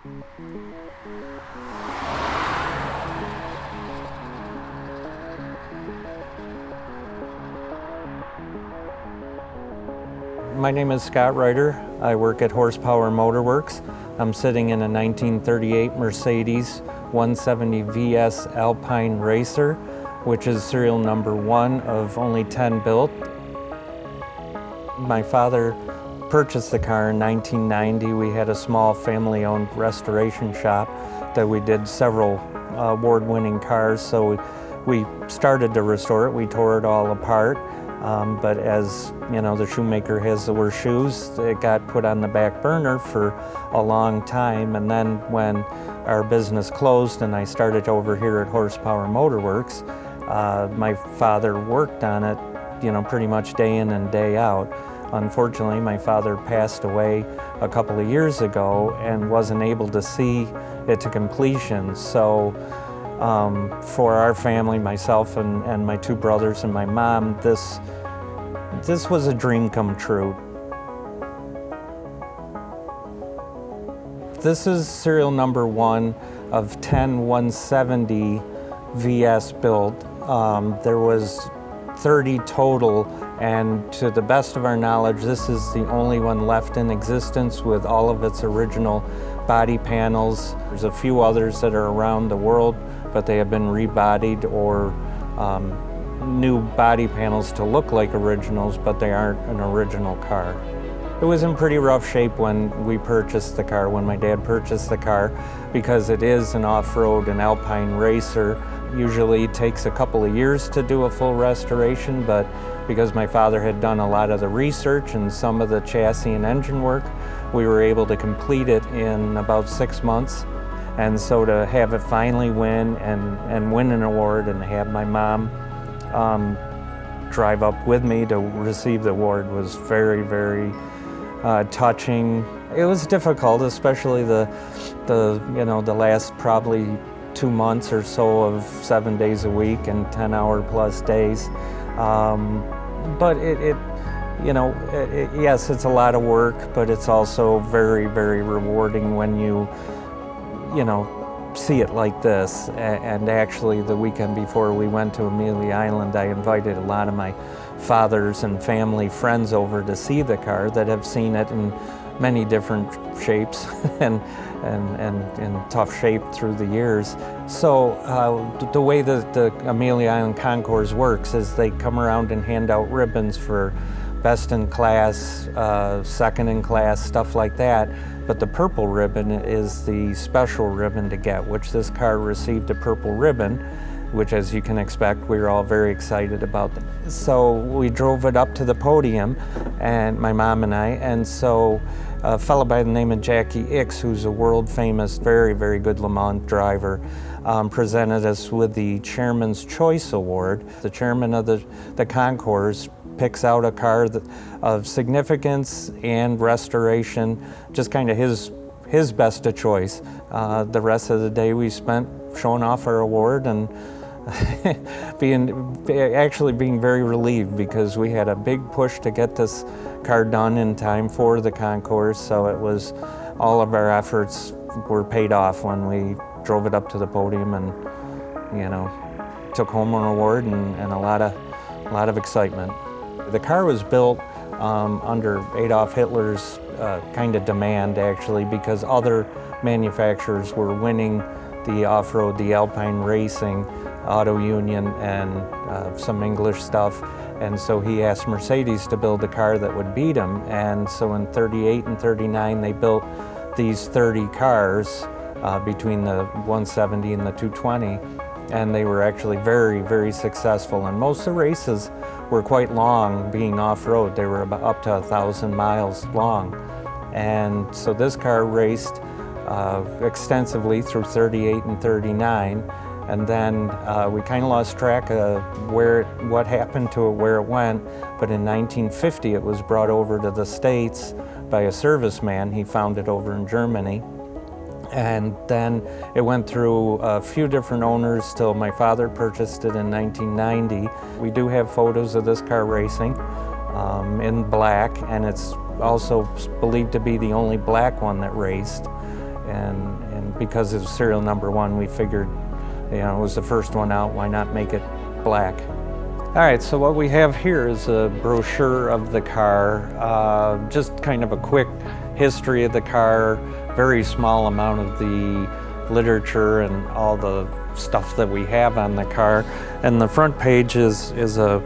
My name is Scott Ryder. I work at Horsepower Motor Works. I'm sitting in a 1938 Mercedes 170 VS Alpine Racer, which is serial number 1 of only 10 built. My father purchased the car in 1990. We had a small family-owned restoration shop that we did several award-winning cars, so we started to restore it. We tore it all apart. But as you know, the shoemaker has the worst shoes, it got put on the back burner for a long time. And then when our business closed and I started over here at Horsepower Motor Works, my father worked on it, pretty much day in and day out. Unfortunately, my father passed away a couple of years ago and wasn't able to see it to completion. So for our family, myself and my 2 brothers and my mom, this was a dream come true. This is serial number 1 of 10 170 VS built. There was 30 total, and to the best of our knowledge, this is the only one left in existence with all of its original body panels. There's a few others that are around the world, but they have been rebodied or new body panels to look like originals, but they aren't an original car. It was in pretty rough shape when we purchased the car, when my dad purchased the car, because it is an off-road and alpine racer. Usually it takes a couple of years to do a full restoration, but because my father had done a lot of the research and some of the chassis and engine work, we were able to complete it in about 6 months. And so to have it finally win and win an award and have my mom drive up with me to receive the award was very, very touching. It was difficult, especially the last probably 2 months or so of 7 days a week and 10-hour plus days. But yes, it's a lot of work, but it's also very, very rewarding when you see it like this. And actually, the weekend before we went to Amelia Island, I invited a lot of my father's and family friends over to see the car that have seen it in many different shapes and in tough shape through the years. So the way that the Amelia Island Concours works is they come around and hand out ribbons for best in class, second in class, stuff like that. But the purple ribbon is the special ribbon to get, which this car received a purple ribbon, which, as you can expect, we were all very excited about. So we drove it up to the podium, and my mom and I, and so a fellow by the name of Jackie Ix, who's a world famous, very, very good Le Mans driver, presented us with the Chairman's Choice Award. The chairman of the concours picks out a car of significance and restoration, just kind of his best of choice. The rest of the day we spent showing off our award and being very relieved, because we had a big push to get this car done in time for the concours, so it was all of our efforts were paid off when we drove it up to the podium and took home an award and a lot of excitement. The car was built under Adolf Hitler's kind of demand, actually, because other manufacturers were winning the off-road, the alpine racing, Auto Union, and some English stuff. And so he asked Mercedes to build a car that would beat him. And so in 38 and 39, they built these 30 cars between the 170 and the 220. And they were actually very, very successful. And most of the races were quite long, being off-road. They were about up to 1,000 miles long. And so this car raced extensively through 38 and 39. And then we kind of lost track of what happened to it, where it went. But in 1950, it was brought over to the States by a serviceman. He found it over in Germany. And then it went through a few different owners till my father purchased it in 1990. We do have photos of this car racing in black, and it's also believed to be the only black one that raced. and because it's serial number 1, we figured, it was the first one out, why not make it black? All right, so what we have here is a brochure of the car, just kind of a quick history of the car, very small amount of the literature and all the stuff that we have on the car. And the front page is a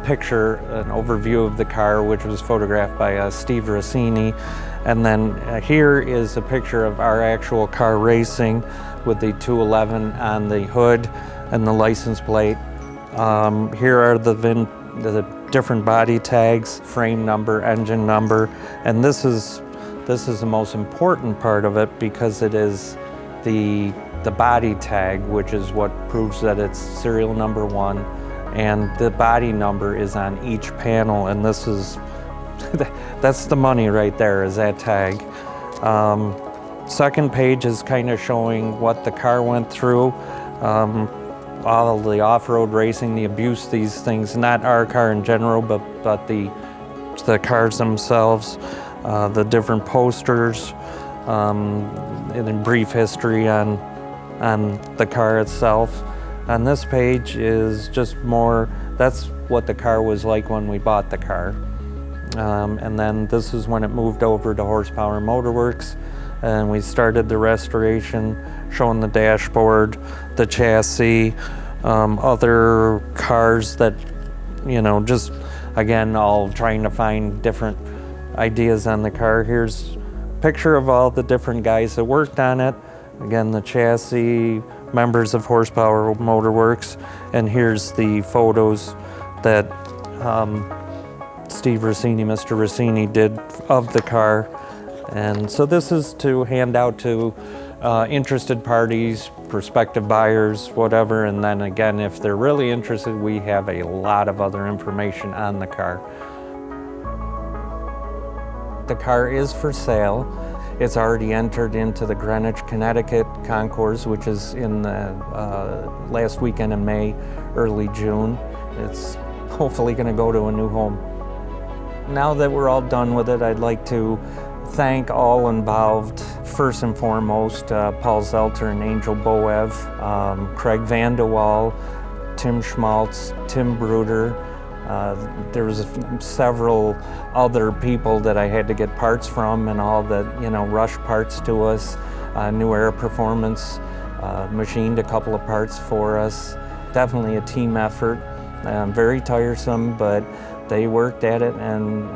picture, an overview of the car, which was photographed by Steve Rossini. And then here is a picture of our actual car racing with the 211 on the hood and the license plate. Here are the different body tags, frame number, engine number, and this is the most important part of it because it is the body tag, which is what proves that it's serial number 1, and the body number is on each panel, and this is that's the money right there, is that tag. Second page is kind of showing what the car went through, all of the off-road racing, the abuse, these things, not our car in general, but the cars themselves, the different posters, and a brief history on the car itself. On this page is just more, that's what the car was like when we bought the car. And then this is when it moved over to Horsepower Motorworks, and we started the restoration, showing the dashboard, the chassis, other cars that, just, again, all trying to find different ideas on the car. Here's a picture of all the different guys that worked on it. Again, the chassis, members of Horsepower Motorworks, and here's the photos that Steve Rossini, Mr. Rossini, did of the car. And so this is to hand out to interested parties, prospective buyers, whatever, and then again, if they're really interested, we have a lot of other information on the car. The car is for sale. It's already entered into the Greenwich, Connecticut concourse, which is in the last weekend in May, early June. It's hopefully going to go to a new home. Now that we're all done with it, I'd like to thank all involved. First and foremost, Paul Zelter and Angel Boev, Craig Van de Waal, Tim Schmaltz, Tim Bruder. There was several other people that I had to get parts from, and all that, rushed parts to us. New Era Performance machined a couple of parts for us. Definitely a team effort. Very tiresome, but they worked at it, and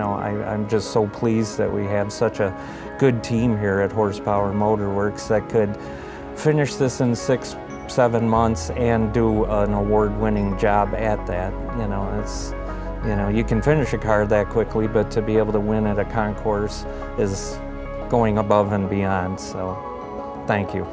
I'm just so pleased that we have such a good team here at Horsepower Motorworks that could finish this in 6-7 months and do an award-winning job at that. You can finish a car that quickly, but to be able to win at a concourse is going above and beyond. So, thank you.